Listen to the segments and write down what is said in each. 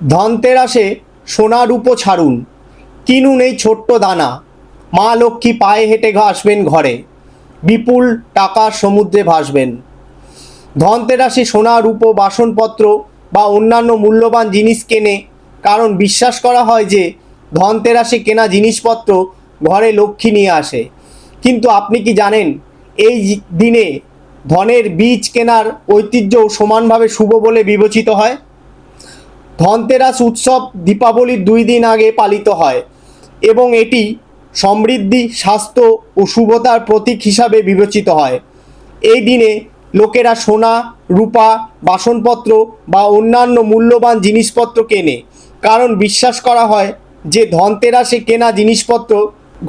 ধনতেরাসে সোনা রূপো ছাড়ুন, কিনুন এই ছোট্ট দানা। মা লক্ষ্মী পায়ে হেঁটে আসবেন ঘরে, বিপুল টাকার সমুদ্রে ভাসবেন। ধনতেরাসে সোনা রূপো বাসনপত্র বা অন্যান্য মূল্যবান জিনিস কেনে, কারণ বিশ্বাস করা হয় যে ধনতেরাসে কেনা জিনিসপত্র ঘরে লক্ষ্মী নিয়ে আসে। কিন্তু আপনি কি জানেন এই দিনে ধনের বীজ কেনার ঐতিহ্যও সমানভাবে শুভ বলে বিবেচিত হয়? ধনতেরাস উৎসব দীপাবলির 2 দিন আগে পালিত হয় এবং এটি সমৃদ্ধি, স্বাস্থ্য ও শুভতার প্রতীক হিসাবে বিবেচিত হয়। এই দিনে লোকেরা সোনা, রূপা, বাসনপত্র বা অন্যান্য মূল্যবান জিনিসপত্র কেনে, কারণ বিশ্বাস করা হয় যে ধনতেরাসে কেনা জিনিসপত্র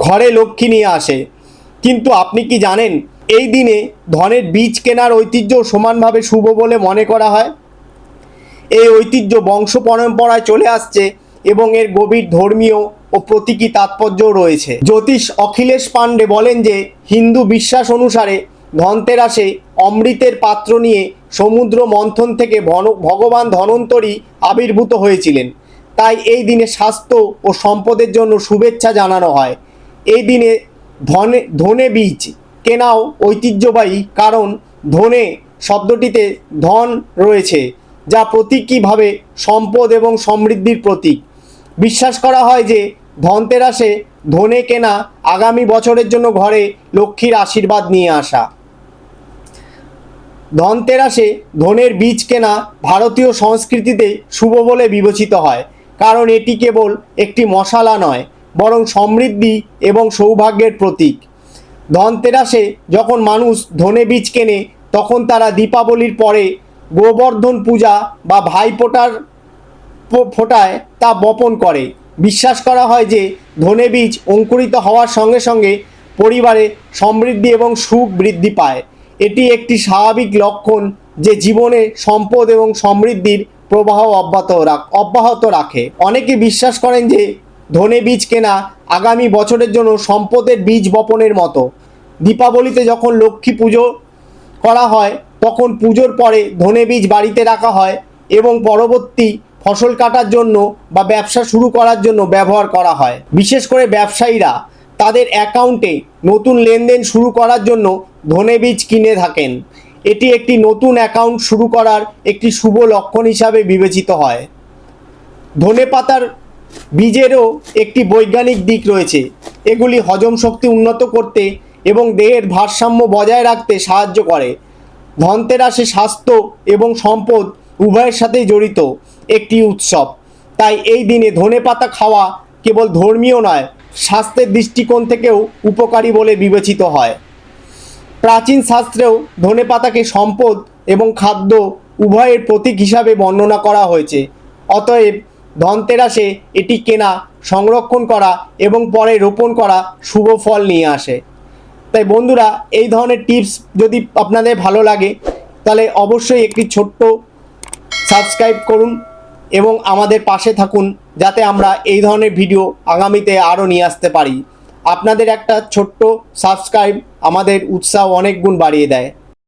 ঘরে লক্ষ্মী নিয়ে আসে। কিন্তু আপনি কি জানেন এই দিনে ধনের বীজ কেনার ঐতিহ্য সমানভাবে শুভ বলে মনে করা হয়? এই ঐতিহ্য বংশ পরম্পরায় চলে আসছে এবং এর গভীর ধর্মীয় ও প্রতীকী তাৎপর্যও রয়েছে। জ্যোতিষ অখিলেশ পাণ্ডে বলেন যে হিন্দু বিশ্বাস অনুসারে ধনতেরাসে অমৃতের পাত্র নিয়ে সমুদ্র মন্থন থেকে ভগবান ধন্বন্তরী আবির্ভূত হয়েছিলেন। তাই এই দিনে স্বাস্থ্য ও সম্পদের জন্য শুভেচ্ছা জানানো হয়। এই দিনে ধনে বীজ কেনাও ঐতিহ্যবাহী, কারণ ধনে শব্দটিতে ধন রয়েছে, যা প্রতীকীভাবে সম্পদ এবং সমৃদ্ধির প্রতীক। বিশ্বাস করা হয় যে ধনতেরাসে ধনে কেনা আগামী বছরের জন্য ঘরে লক্ষ্মীর আশীর্বাদ নিয়ে আসা। ধনতেরাসে ধনের বীজ কেনা ভারতীয় সংস্কৃতিতে শুভ বলে বিবেচিত হয়, কারণ এটি কেবল একটি মশালা নয়, বরং সমৃদ্ধি এবং সৌভাগ্যের প্রতীক। ধনতেরাসে যখন মানুষ ধনে বীজ কেনে, তখন তারা দীপাবলির পরে গোবর্ধন পূজা বা ভাইফোঁটার ফোঁটায় তা বপন করে। বিশ্বাস করা হয় যে ধনে বীজ অঙ্কুরিত হওয়ার সঙ্গে সঙ্গে পরিবারে সমৃদ্ধি এবং সুখ বৃদ্ধি পায়। এটি একটি স্বাভাবিক লক্ষণ যে জীবনে সম্পদ এবং সমৃদ্ধির প্রবাহ অব্যাহত রাখে। অনেকে বিশ্বাস করেন যে ধনে বীজ কেনা আগামী বছরের জন্য সম্পদের বীজ বপনের মতো। দীপাবলিতে যখন লক্ষ্মী পুজো করা হয়, তখন পুজোর পরে ধনে বীজ বাড়িতে রাখা হয় এবং পরবর্তী ফসল কাটার জন্য বা ব্যবসা শুরু করার জন্য ব্যবহার করা হয়। বিশেষ করে ব্যবসায়ীরা তাদের অ্যাকাউন্টে নতুন লেনদেন শুরু করার জন্য ধনে বীজ কিনে থাকেন। এটি একটি নতুন অ্যাকাউন্ট শুরু করার একটি শুভ লক্ষণ হিসাবে বিবেচিত হয়। ধনে পাতার বীজেরও একটি বৈজ্ঞানিক দিক রয়েছে। এগুলি হজম শক্তি উন্নত করতে এবং দেহের ভারসাম্য বজায় রাখতে সাহায্য করে। ধনতেরাসে স্বাস্থ্য এবং সম্পদ উভয়ের সাথেই জড়িত একটি উৎসব। তাই এই দিনে ধনে পাতা খাওয়া কেবল ধর্মীয় নয়, স্বাস্থ্যের দৃষ্টিকোণ থেকেও উপকারী বলে বিবেচিত হয়। প্রাচীন শাস্ত্রেও ধনে পাতাকে সম্পদ এবং খাদ্য উভয়ের প্রতীক হিসাবে বর্ণনা করা হয়েছে। অতএব ধনতেরাসে এটি কেনা, সংরক্ষণ করা এবং পরে রোপণ করা শুভ ফল নিয়ে আসে। তাই বন্ধুরা, এই ধরনের টিপস যদি আপনাদের ভালো লাগে তাহলে অবশ্যই একটি ছোট্ট সাবস্ক্রাইব করুন এবং আমাদের পাশে থাকুন, যাতে আমরা এই ধরনের ভিডিও আগামীতে আরও নিয়ে আসতে পারি। আপনাদের একটা ছোট্ট সাবস্ক্রাইব আমাদের উৎসাহ অনেক গুণ বাড়িয়ে দেয়।